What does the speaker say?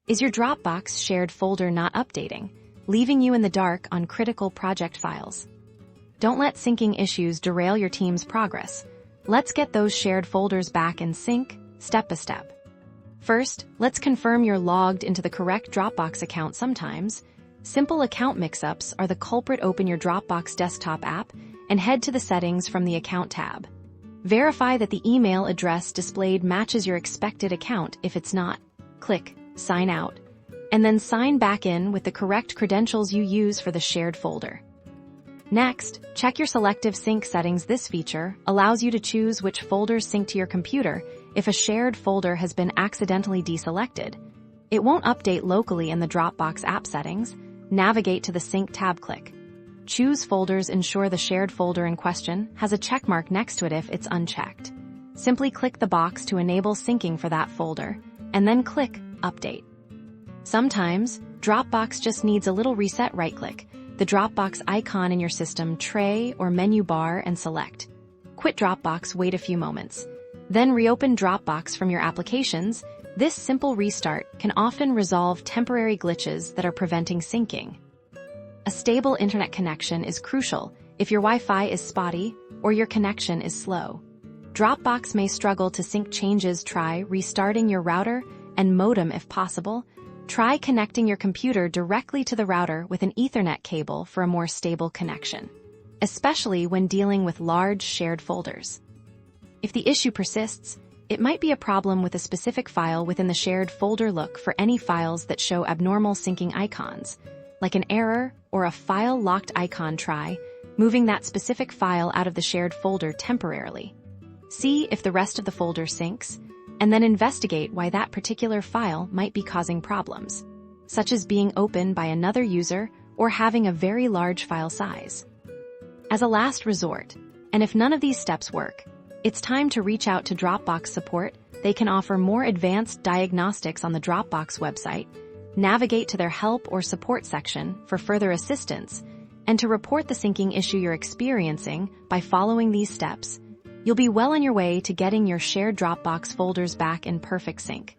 Is your Dropbox shared folder not updating, leaving you in the dark on critical project files? Don't let syncing issues derail your team's progress. Let's get those shared folders back in sync, step by step. First, let's confirm you're logged into the correct Dropbox account. Sometimes, simple account mix-ups are the culprit. Open your Dropbox desktop app and head to the Settings from the Account tab. Verify that the email address displayed matches your expected account. If it's not, click Sign Out, and then sign back in with the correct credentials you use for the shared folder. Next, check your Selective sync settings. This feature allows you to choose which folders sync to your computer if a shared folder has been accidentally deselected. It won't update locally in the Dropbox app settings. Navigate to the Sync tab, click Choose Folders. Ensure the shared folder in question has a checkmark next to it. If it's unchecked, simply click the box to enable syncing for that folder, and then click Update. Sometimes, Dropbox just needs a little reset. Right-click the Dropbox icon in your system tray or menu bar and select Quit Dropbox. Wait a few moments. Then reopen Dropbox from your applications. This simple restart can often resolve temporary glitches that are preventing syncing. A stable internet connection is crucial if your Wi-Fi is spotty or your connection is slow. Dropbox may struggle to sync changes. Try restarting your router and modem if possible. Try connecting your computer directly to the router with an Ethernet cable for a more stable connection, especially when dealing with large shared folders. If the issue persists, it might be a problem with a specific file within the shared folder. Look for any files that show abnormal syncing icons, like an error or a file locked icon. Try moving that specific file out of the shared folder temporarily. See if the rest of the folder syncs, and then investigate why that particular file might be causing problems, such as being opened by another user or having a very large file size. As a last resort, and if none of these steps work, it's time to reach out to Dropbox support. They can offer more advanced diagnostics on the Dropbox website. Navigate to their help or support section for further assistance, and to report the syncing issue you're experiencing. By following these steps, you'll be well on your way to getting your shared Dropbox folders back in perfect sync.